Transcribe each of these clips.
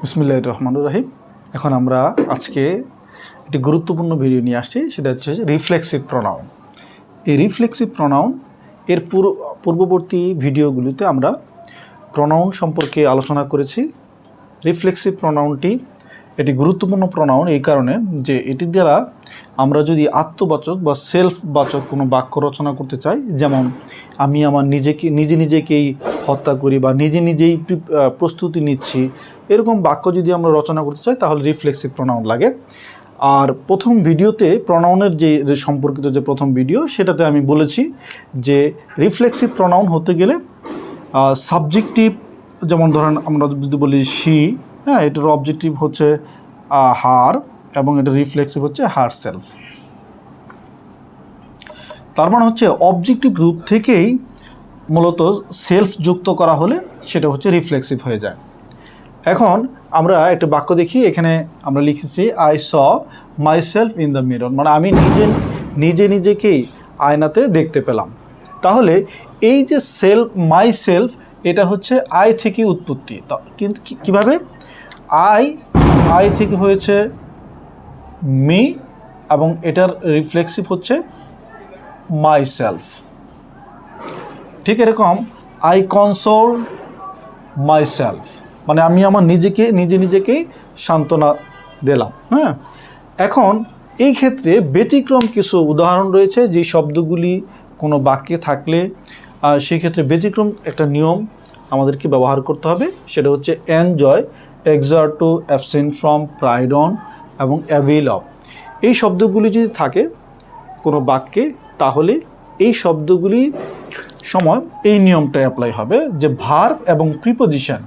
বিসমিল্লাহির রহমানির রহিম। এখন আমরা আজকে একটি গুরুত্বপূর্ণ ভিডিও নিয়ে আসছি, সেটা হচ্ছে রিফ্লেক্সিভ প্রোনাউন। এই রিফ্লেক্সিভ প্রোনাউন এর পূর্ববর্তী ভিডিওগুলিতে আমরা প্রোনাউন সম্পর্কে আলোচনা করেছি। রিফ্লেক্সিভ প্রোনাউনটি এটি গুরুত্বপূর্ণ প্রোনাউন এই কারণে যে এটি দ্বারা আমরা যদি আত্মবাচক বা সেলফবাচক কোনো বাক্য রচনা করতে চাই, যেমন আমি আমার নিজেকেই হত্যা করি বা নিজেই প্রস্তুতি নিচ্ছি, এরকম বাক্য যদি আমরা রচনা করতে চাই তাহলে রিফ্লেক্সিভ প্রোনাউন লাগে। আর প্রথম ভিডিওতে প্রোনাউনের যে সম্পর্কিত যে প্রথম ভিডিও, সেটাতে আমি বলেছি যে রিফ্লেক্সিভ প্রোনাউন হতে গেলে সাবজেক্টিভ, যেমন ধরেন আমরা যদি বলি শি, হ্যাঁ, এটার অবজেক্টিভ হচ্ছে হার এবং এটা রিফ্লেক্সিভ হচ্ছে হার সেলফ। তার মানে হচ্ছে অবজেক্টিভ রূপ থেকেই মূলত সেলফ যুক্ত করা হলে সেটা হচ্ছে রিফ্লেক্সিভ হয়ে যায়। এখন আমরা একটা বাক্য দেখি, এখানে আমরা লিখেছি I saw my self in the mirror, মানে আমি নিজেকেই আয়নাতে দেখতে পেলাম। তাহলে এই যে সেলফ, মাই সেলফ, এটা হচ্ছে আই থেকে উৎপত্তি। কিন্তু কীভাবে? আই থেকে হয়েছে মি এবং এটার রিফ্লেক্সিভ হচ্ছে মাই সেলফ। ঠিক এরকম আই কনসোল মাই সেলফ, মানে আমি আমার নিজেকেই সান্ত্বনা দিলাম। হ্যাঁ, এখন এই ক্ষেত্রে ব্যতিক্রম কিছু উদাহরণ রয়েছে যে শব্দগুলি কোনো বাক্যে থাকলে সেক্ষেত্রে ব্যতিক্রম একটা নিয়ম আমাদেরকে ব্যবহার করতে হবে। সেটা হচ্ছে enjoy, exert to, absent from, pride on এবং অ্যাভেল অফ। এই শব্দগুলি যদি থাকে কোনো বাক্যে তাহলে এই শব্দগুলি সময় এই নিয়মটা অ্যাপ্লাই হবে যে ভার্ব এবং প্রিপোজিশন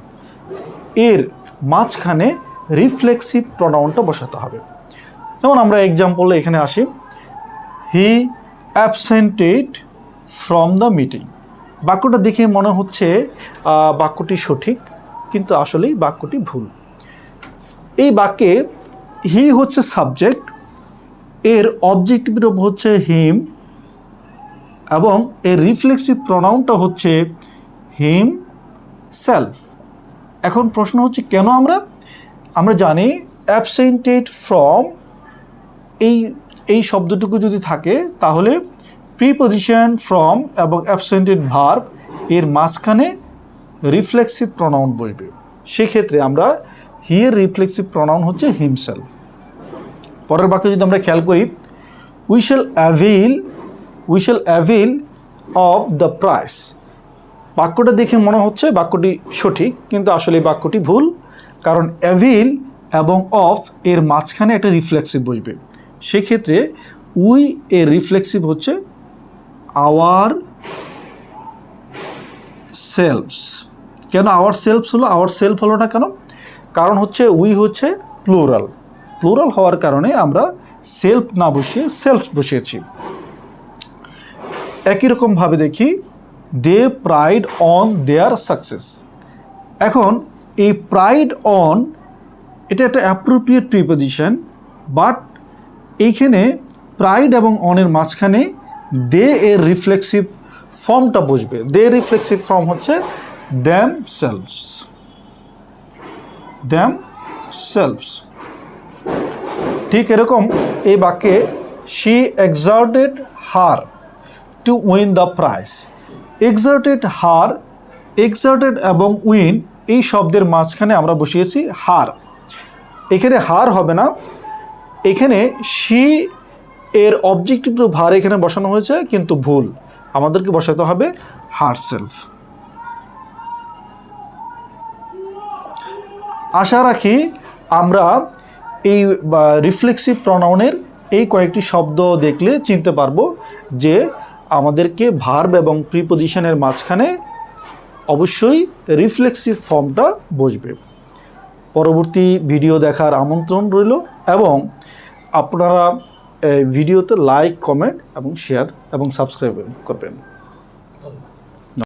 এর মাঝখানে রিফ্লেক্সিভ প্রোনাউনটা বসাতে হবে। যেমন আমরা এক্সাম্পল এখানে আসি, হি অ্যাবসেন্টেড ফ্রম দ্য মিটিং। বাক্যটা দেখে মনে হচ্ছে বাক্যটি সঠিক, কিন্তু আসলেই বাক্যটি ভুল। এই বাক্যে হি হচ্ছে সাবজেক্ট, এর অবজেক্টিভ হচ্ছে হিম এবং এর রিফ্লেক্সিভ প্রোনাউনটা হচ্ছে হিম সেলফ। এখন প্রশ্ন হচ্ছে কেন আমরা জানি অ্যাবসেন্টেড ফ্রম এই শব্দটুকু যদি থাকে তাহলে প্রিপোজিশন ফ্রম এবং অ্যাবসেন্টেড ভার্ব এর মাঝখানে রিফ্লেক্সিভ প্রোনাউন বসবে। সেক্ষেত্রে আমরা হি এর রিফ্লেক্সিভ প্রোনাউন হচ্ছে হিমসেলফ। পরের বাক্য যদি আমরা খেয়াল করি, we shall avail of the price. বাক্যটা দেখে মনে হচ্ছে বাক্যটি সঠিক, কিন্তু আসলে বাক্যটি ভুল, কারণ অ্যাভেল এবং অফ এর মাঝখানে একটা রিফ্লেক্সিভ বসবে। সেক্ষেত্রে উই এর রিফ্লেক্সিভ হচ্ছে আওয়ার সেলফস। কেন আওয়ার সেলফস হলো? আওয়ার সেলফ হলো না কেন? কারণ হচ্ছে উই হচ্ছে প্লুরাল হওয়ার কারণে আমরা সেলফ না বসিয়ে সেলফ বসিয়েছি। একই রকমভাবে দেখি, they pride on their success. এখন এই প্রাইড অন এটা একটা অ্যাপ্রোপ্রিয়েট প্রিপোজিশন, বাট এইখানে প্রাইড এবং অনের মাঝখানে দে এর রিফ্লেক্সিভ ফর্মটা বসবে। দে রিফ্লেক্সিভ ফর্ম হচ্ছে দ্যাম সেলফস। ঠিক এরকম এই বাক্যে she exerted her to win the prize. Exerted এবং উইন এই শব্দের মাঝখানে আমরা বসিয়েছি হার। এখানে হার হবে না, এখানে শি এর অবজেক্টিভ ভার এখানে বসানো হয়েছে, কিন্তু ভুল, আমাদেরকে বসাতে হবে হার সেলফ। আশা রাখি আমরা এই রিফ্লেক্সিভ প্রোনাউনের এই কয়েকটি শব্দ দেখলে চিনতে পারবো যে আমাদেরকে ভার্ব এবং প্রিপোজিশনের মাঝখানে অবশ্যই রিফ্লেক্সিভ ফর্মটা বসবে। পরবর্তী ভিডিও দেখার আমন্ত্রণ রইল এবং আপনারা ভিডিওতে লাইক, কমেন্ট এবং শেয়ার এবং সাবস্ক্রাইব করবেন।